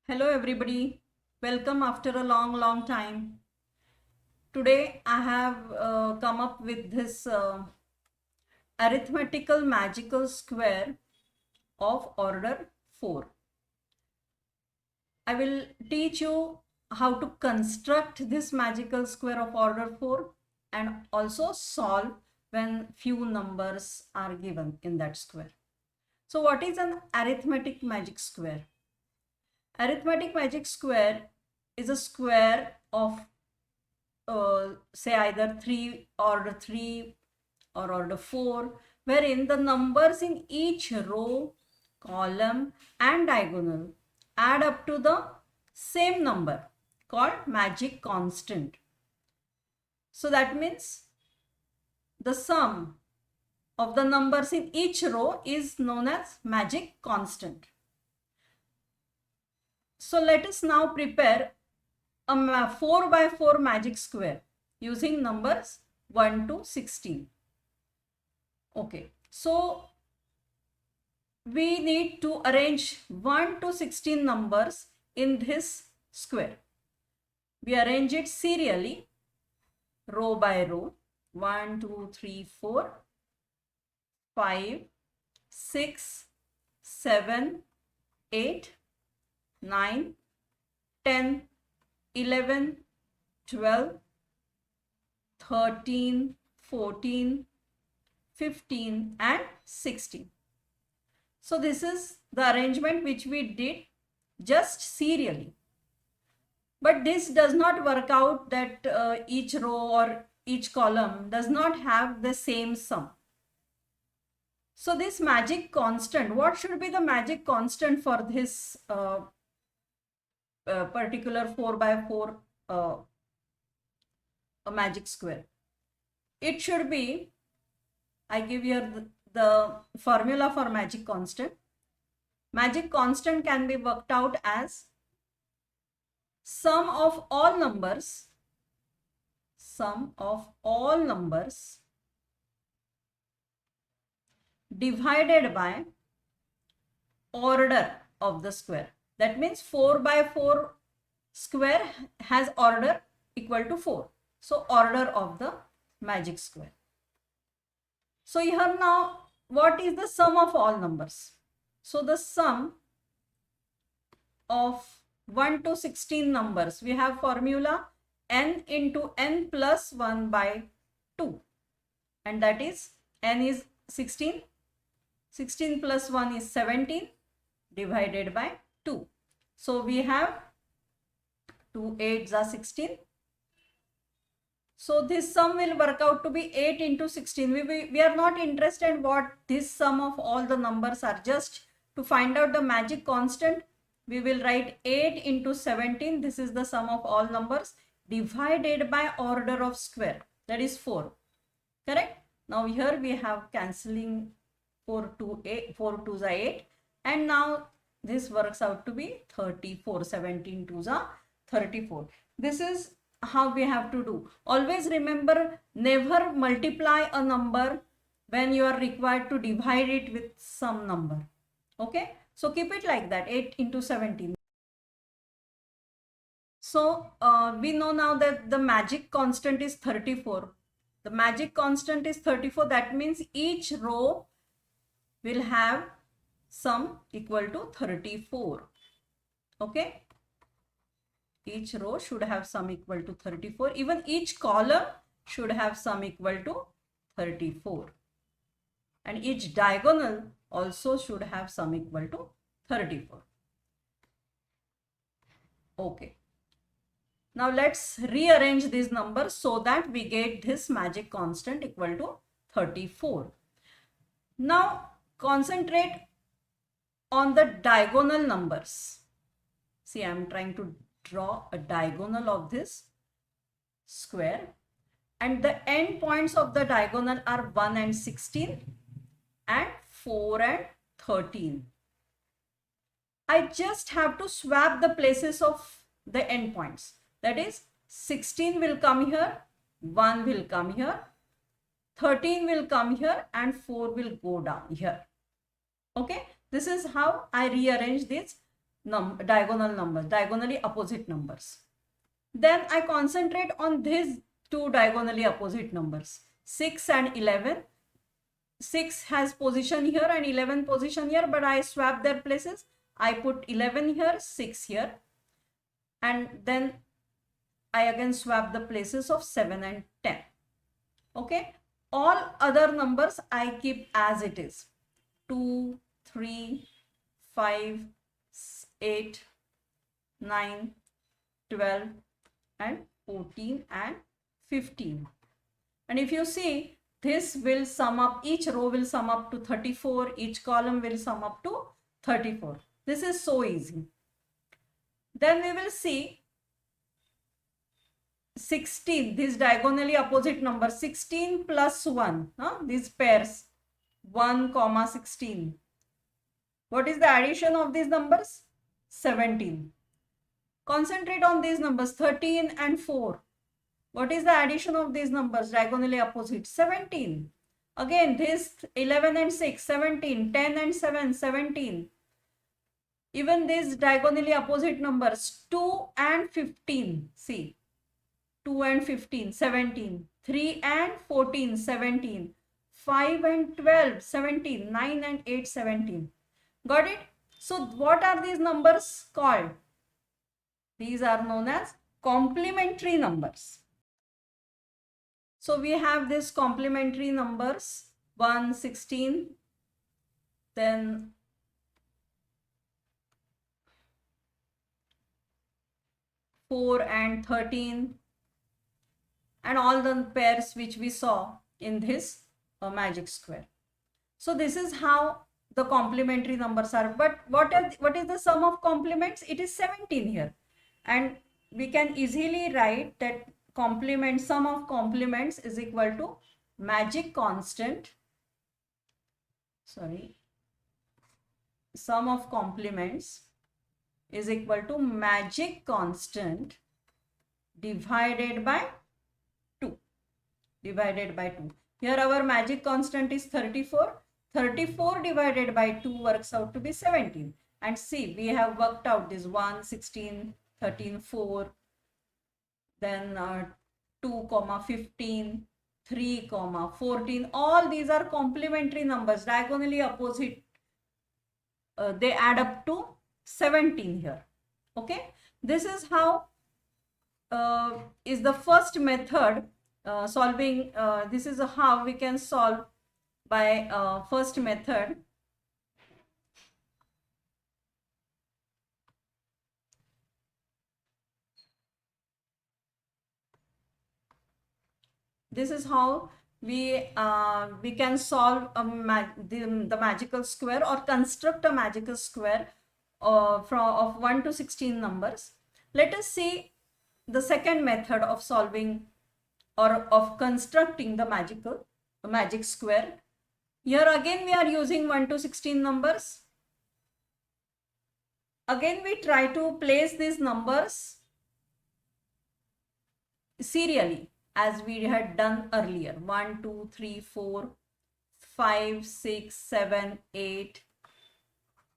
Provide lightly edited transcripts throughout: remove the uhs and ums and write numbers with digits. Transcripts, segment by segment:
Hello everybody, welcome after a long time. Today I have come up with this arithmetical magical square of order 4. I will teach you how to construct this magical square of order 4 and also solve when few numbers are given in that square. So what is an arithmetic magic square? Arithmetic magic square is a square of say either 3 order 3 or order 4, wherein the numbers in each row, column and diagonal add up to the same number called magic constant. So that means the sum of the numbers in each row is known as magic constant. So let us now prepare a 4 by 4 magic square using numbers 1 to 16. Okay, so we need to arrange 1 to 16 numbers in this square. We arrange it serially, row by row. 1, 2, 3, 4, 5, 6, 7, 8, 9, 10, 11, 12, 13, 14, 15 and 16. So this is the arrangement which we did just serially. But this does not work out that each row or each column does not have the same sum. So this magic constant, what should be the magic constant for this particular 4 by 4 a magic square? It should be, I give here the formula for magic constant. Magic constant can be worked out as sum of all numbers divided by order of the square. That means 4 by 4 square has order equal to 4. So order of the magic square. So here now, what is the sum of all numbers? So the sum of 1 to 16 numbers, we have formula n into n plus 1 by 2, and that is n is 16, 16 plus 1 is 17 divided by 2. So we have 2 8s are 16. So this sum will work out to be 8 into 16. We are not interested in what this sum of all the numbers are. Just to find out the magic constant, we will write 8 into 17. This is the sum of all numbers divided by order of square. That is 4. Correct? Now here we have cancelling 4 2s are 8. And now this works out to be 34. 17 2s are 34. This is how we have to do. Always remember, never multiply a number when you are required to divide it with some number. Okay, so keep it like that, 8 into 17. So we know now that the magic constant is 34. The magic constant is 34. That means each row will have sum equal to 34. Okay, each row should have sum equal to 34. Even each column should have sum equal to 34. And each diagonal also should have sum equal to 34. Okay. Now let's rearrange these numbers so that we get this magic constant equal to 34. Now concentrate on the diagonal numbers. See, I am trying to draw a diagonal of this square, and the end points of the diagonal are 1 and 16 and 4 and 13. I just have to swap the places of the end points. That is, 16 will come here, 1 will come here, 13 will come here, and 4 will go down here. Okay, this is how I rearrange this. diagonal numbers, diagonally opposite numbers. Then I concentrate on these two diagonally opposite numbers, 6 and 11. 6 has position here and 11 position here, but I swap their places. I put 11 here, 6 here, and then I again swap the places of 7 and 10. Okay, all other numbers I keep as it is, 2, 3, 5, 8, 9, 12 and 14 and 15. And if you see, this will sum up, each row will sum up to 34, each column will sum up to 34. This is so easy. Then we will see 16, these diagonally opposite numbers, 16 plus 1, these pairs, 1 comma 16. What is the addition of these numbers? 17. Concentrate on these numbers, 13 and 4. What is the addition of these numbers, diagonally opposite? 17. Again, this 11 and 6, 17, 10 and 7, 17. Even these diagonally opposite numbers, 2 and 15, see, 2 and 15, 17, 3 and 14, 17, 5 and 12, 17, 9 and 8, 17. Got it? So what are these numbers called? These are known as complementary numbers. So we have these complementary numbers, 1, 16, then 4 and 13, and all the pairs which we saw in this magic square. So this is how the complementary numbers are. But what is the sum of complements? It is 17 here, and we can easily write that sum of complements is equal to magic constant, sum of complements is equal to magic constant divided by 2. Here our magic constant is 34. 34 divided by 2 works out to be 17. And see, we have worked out this 1, 16, 13, 4, then 2, 15, 3, 14. All these are complementary numbers, diagonally opposite. They add up to 17 here. Okay, this is how is the first method solving. This is how we can solve by first method. This is how we can solve the magical square or construct a magical square of 1 to 16 numbers. Let us see the second method of solving or of constructing the magic square. Here again we are using 1 to 16 numbers. Again we try to place these numbers serially as we had done earlier. 1, 2, 3, 4, 5, 6, 7, 8,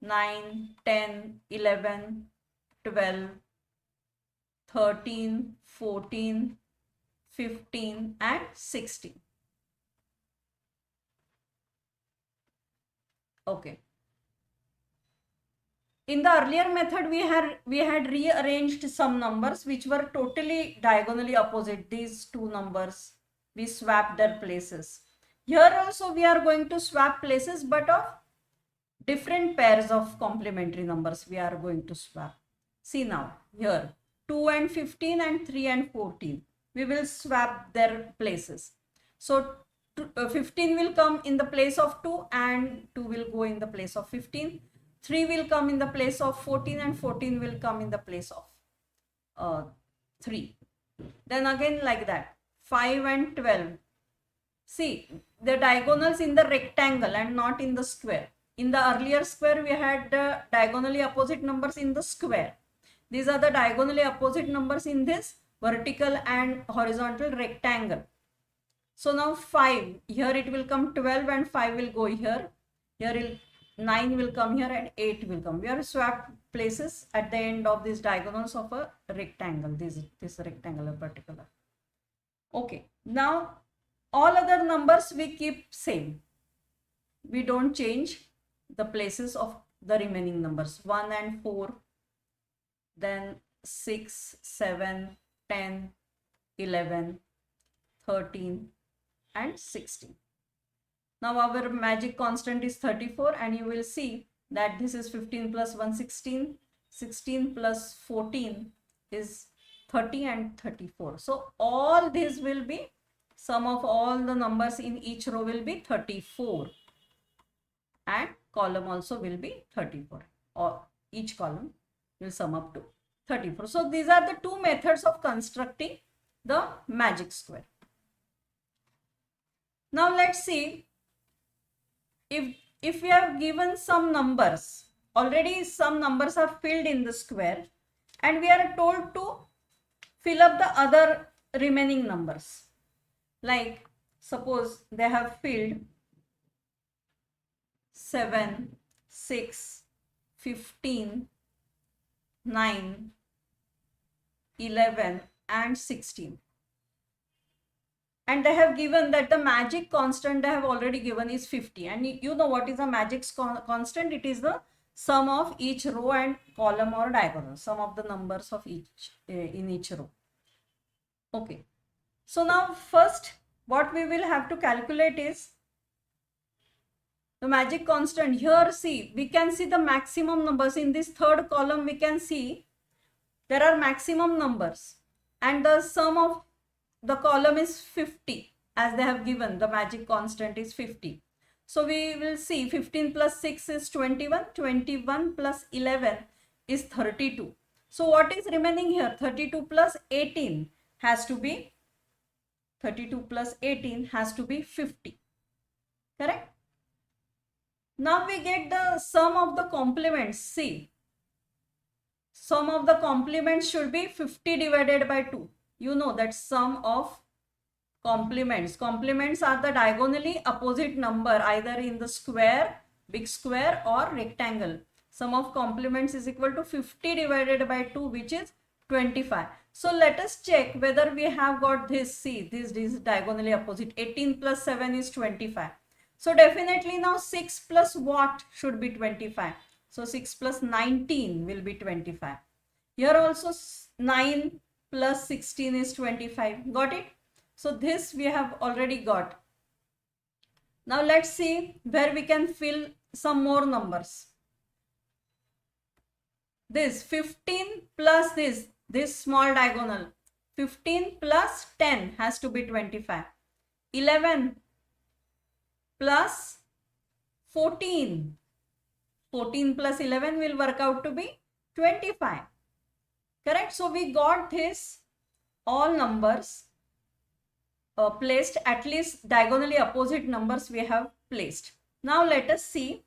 9, 10, 11, 12, 13, 14, 15 and 16. Okay. In the earlier method, we had rearranged some numbers which were totally diagonally opposite. These two numbers, we swapped their places. Here also we are going to swap places, but of different pairs of complementary numbers we are going to swap. See now, here 2 and 15 and 3 and 14. We will swap their places. So 15 will come in the place of 2 and 2 will go in the place of 15. 3 will come in the place of 14 and 14 will come in the place of 3. Then again like that, 5 and 12. See, the diagonals in the rectangle and not in the square. In the earlier square, we had the diagonally opposite numbers in the square. These are the diagonally opposite numbers in this vertical and horizontal rectangle. So now 5, here it will come 12 and 5 will go here. Here 9 will come here and 8 will come. We are swapped places at the end of these diagonals of a rectangle, this rectangular particular. Okay, now all other numbers we keep same. We don't change the places of the remaining numbers. 1 and 4, then 6, 7, 10, 11, 13 and 16. Now our magic constant is 34, and you will see that this is 15 plus 1, 16, 16 plus 14 is 30 and 34. So all these will be, sum of all the numbers in each row will be 34, and column also will be 34, or each column will sum up to 34. So these are the two methods of constructing the magic square. Now let's see, if we have given some numbers, already some numbers are filled in the square, and we are told to fill up the other remaining numbers. Like suppose they have filled 7, 6, 15, 9, 11 and 16. And they have given that the magic constant they have already given is 50. And you know what is a magic constant? It is the sum of each row and column or diagonal, sum of the numbers of each in each row. Okay. So now first what we will have to calculate is the magic constant. Here see, we can see the maximum numbers in this third column. We can see there are maximum numbers, and the sum of the column is 50, as they have given the magic constant is 50. So we will see 15 plus 6 is 21, 21 plus 11 is 32. So what is remaining here? 32 plus 18 has to be 50. Correct? Now we get the sum of the complements. See, sum of the complements should be 50 divided by 2. You know that sum of complements are the diagonally opposite number, either in the square, big square or rectangle. Sum of complements is equal to 50 divided by 2, which is 25. So let us check whether we have got this. See, this is diagonally opposite. 18 plus 7 is 25. So definitely now 6 plus what should be 25. So 6 plus 19 will be 25. Here also 9 plus 16 is 25. Got it? So this we have already got. Now let's see where we can fill some more numbers. This 15 plus this small diagonal. 15 plus 10 has to be 25. 11 plus 14. 14 plus 11 will work out to be 25. Correct? So we got this all numbers placed, at least diagonally opposite numbers we have placed. Now let us see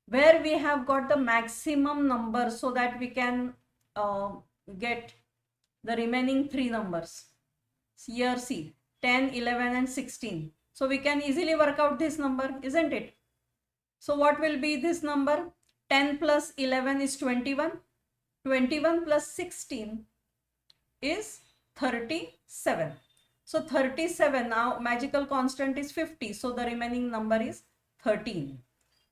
where we have got the maximum number, so that we can get the remaining three numbers. Here see, 10, 11 and 16. So we can easily work out this number, isn't it? So what will be this number? 10 plus 11 is 21. 21 plus 16 is 37. So 37, now magical constant is 50. So the remaining number is 13.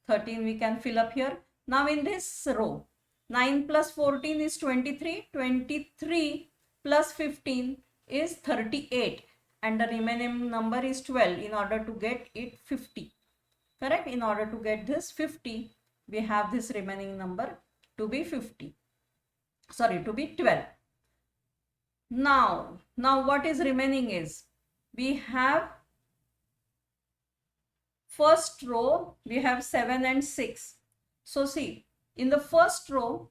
13 we can fill up here. Now in this row, 9 plus 14 is 23. 23 plus 15 is 38. And the remaining number is 12 in order to get it 50. Correct? In order to get this 50, we have this remaining number to be 50. Sorry, to be 12. Now what is remaining is, we have first row, we have 7 and 6. So see, in the first row,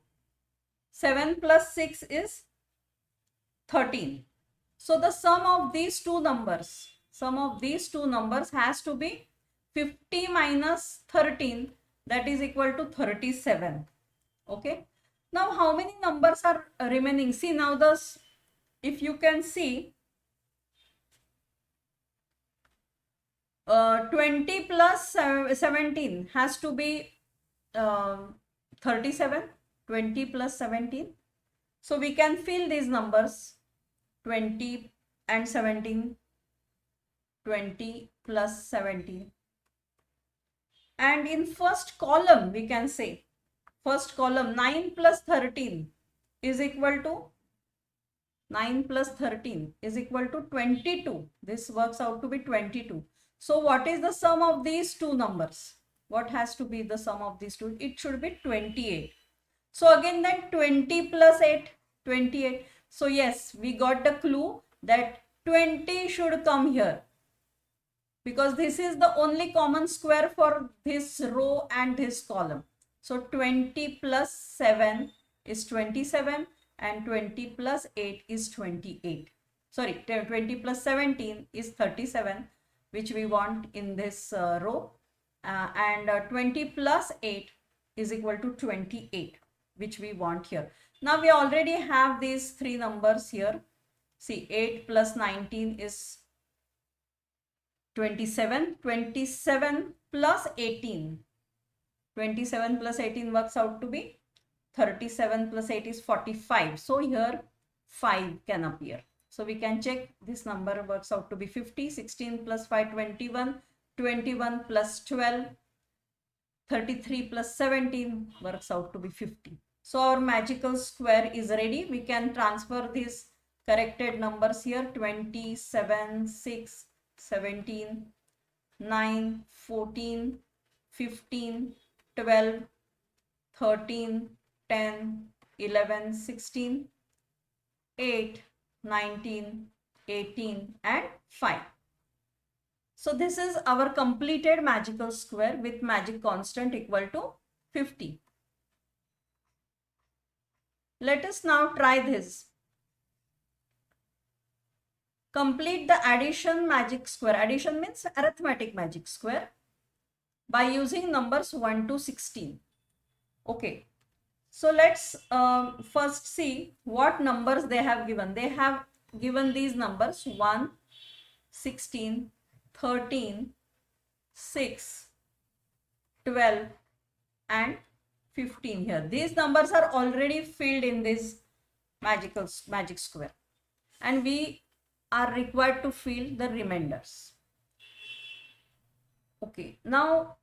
7 plus 6 is 13. So the sum of these two numbers has to be 50 minus 13, that is equal to 37. Okay. Now how many numbers are remaining? See, now this, if you can see, 20 plus 17 has to be 37, 20 plus 17. So we can fill these numbers 20 and 17, 20 plus 17. And in first column, we can say, first column 9 plus 13 is equal to 9 plus 13 is equal to 22. This works out to be 22. So what is the sum of these two numbers? What has to be the sum of these two? It should be 28. So again then 20 plus 8, 28. So yes, we got the clue that 20 should come here, because this is the only common square for this row and this column. So 20 plus 7 is 27 and 20 plus 8 is 28. Sorry, 20 plus 17 is 37, which we want in this row. And 20 plus 8 is equal to 28, which we want here. Now we already have these three numbers here. See, 8 plus 19 is 27, 27 plus 18. 27 plus 18 works out to be 37 plus 8 is 45. So here 5 can appear. So we can check this number works out to be 50. 16 plus 5, 21. 21 plus 12. 33 plus 17 works out to be 50. So our magical square is ready. We can transfer these corrected numbers here. 27, 6, 17, 9, 14, 15, 12, 13, 10, 11, 16, 8, 19, 18 and 5. So this is our completed magical square with magic constant equal to 50. Let us now try this. Complete the addition magic square. Addition means arithmetic magic square by using numbers 1 to 16. Okay. So let's first see what numbers they have given. They have given these numbers 1, 16, 13, 6, 12 and 15 here. These numbers are already filled in this magic square, and we are required to fill the remainders. Okay, now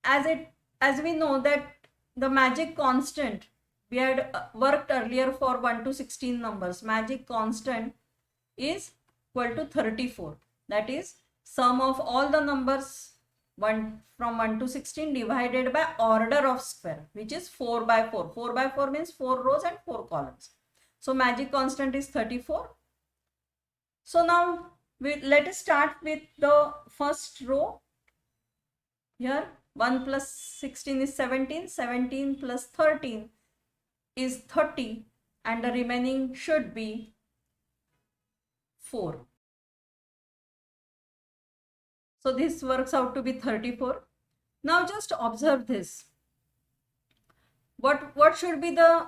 as we know that the magic constant, we had worked earlier for 1 to 16 numbers. Magic constant is equal to 34. That is sum of all the numbers from 1 to 16 divided by order of square, which is 4 by 4. 4 by 4 means 4 rows and 4 columns. So magic constant is 34. So now let us start with the first row. Here 1 plus 16 is 17. 17 plus 13 is 30, and the remaining should be 4. So this works out to be 34. Now just observe this. What should be the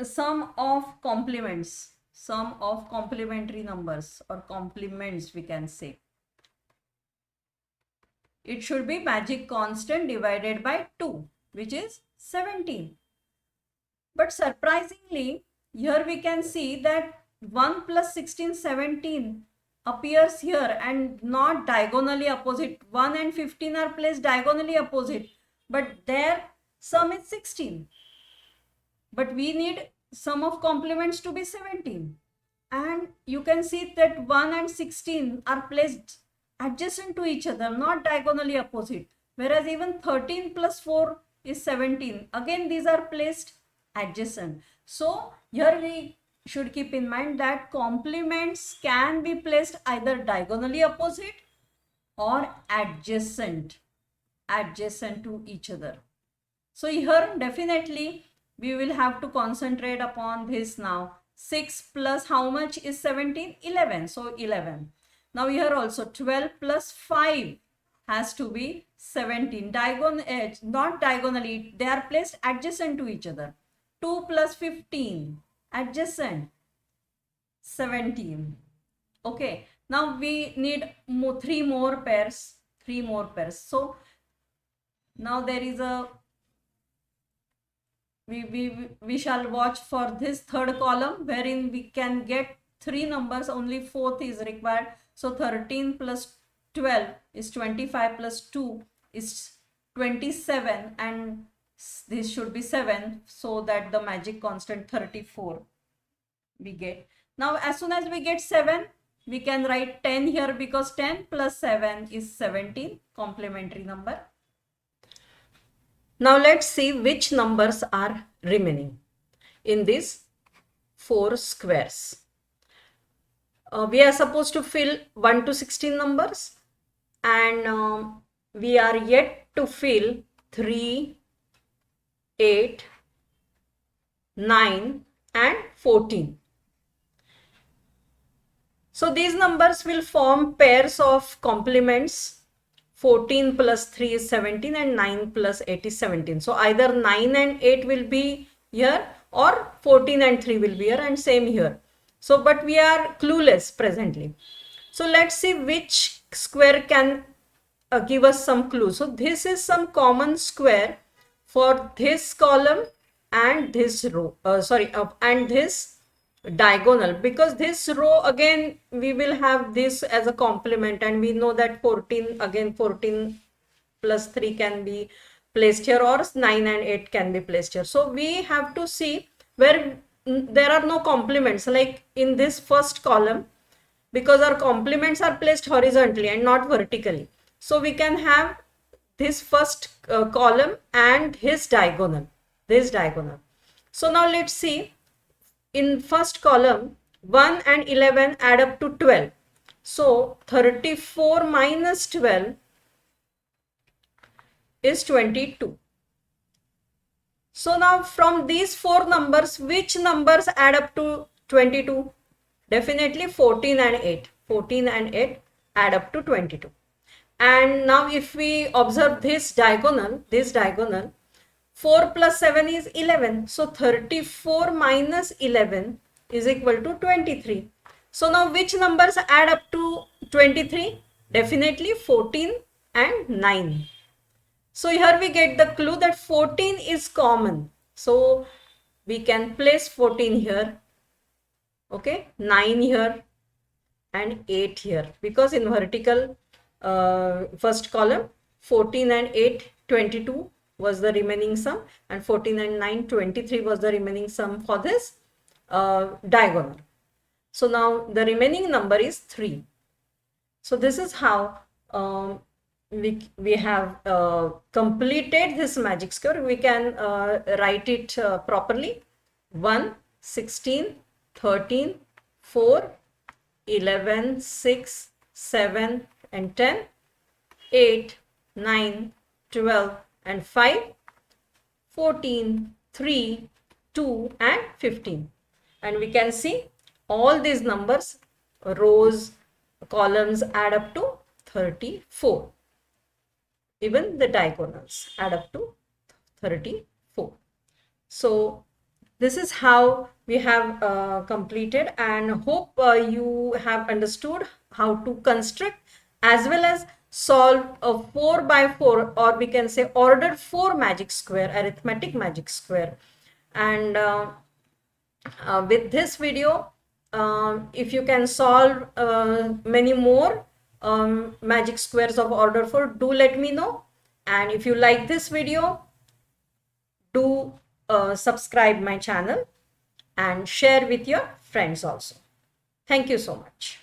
sum of complements? Sum of complementary numbers or complements, we can say. It should be magic constant divided by 2, which is 17. But surprisingly, here we can see that 1 plus 16, 17 appears here and not diagonally opposite. 1 and 15 are placed diagonally opposite, but their sum is 16. But we need sum of complements to be 17. And you can see that 1 and 16 are placed adjacent to each other, not diagonally opposite. Whereas even 13 plus 4 is 17. Again, these are placed adjacent. So here we should keep in mind that complements can be placed either diagonally opposite or adjacent to each other. So here definitely we will have to concentrate upon this now. 6 plus how much is 17? 11. So 11. Now here also 12 plus 5 has to be 17. Not diagonally, they are placed adjacent to each other. 2 plus 15 adjacent, 17. Okay, now we need 3 more pairs. So now there is a we shall watch for this third column, wherein we can get three numbers, only fourth is required. So 13 plus 12 is 25 plus 2 is 27, and this should be 7, so that the magic constant 34 we get. Now as soon as we get 7, we can write 10 here, because 10 plus 7 is 17, complementary number. Now let's see which numbers are remaining in these 4 squares. We are supposed to fill 1 to 16 numbers, and we are yet to fill 3, 8, 9 and 14. So these numbers will form pairs of complements. 14 plus 3 is 17 and 9 plus 8 is 17. So either 9 and 8 will be here, or 14 and 3 will be here, and same here. So but we are clueless presently. So let's see which square can give us some clue. So this is some common square for this column and this row, and this diagonal, because this row again we will have this as a complement, and we know that 14 plus 3 can be placed here, or 9 and 8 can be placed here. So we have to see where there are no complements, like in this first column, because our complements are placed horizontally and not vertically. So we can have this first column and this diagonal. So now let's see. In first column, 1 and 11 add up to 12. So 34 minus 12 is 22. So now from these 4 numbers, which numbers add up to 22? Definitely 14 and 8. 14 and 8 add up to 22. And now if we observe this diagonal, 4 plus 7 is 11. So 34 minus 11 is equal to 23. So now which numbers add up to 23? Definitely 14 and 9. So here we get the clue that 14 is common. So we can place 14 here. Okay, 9 here and 8 here, because in vertical first column 14 and 8, 22 was the remaining sum, and 14 and 9, 23 was the remaining sum for this diagonal. So now the remaining number is 3. So this is how we have completed this magic square. We can write it properly. 1, 16, 13, 4, 11, 6, 7 and 10, 8, 9, 12 and 5, 14, 3, 2 and 15. And we can see all these numbers, rows, columns add up to 34. Even the diagonals add up to 34. So this is how we have completed, and hope you have understood how to construct as well as solve a 4 by 4, or we can say order 4 magic square, arithmetic magic square. And with this video, if you can solve many more magic squares of order 4, do let me know. And if you like this video, do subscribe my channel and share with your friends also. Thank you so much.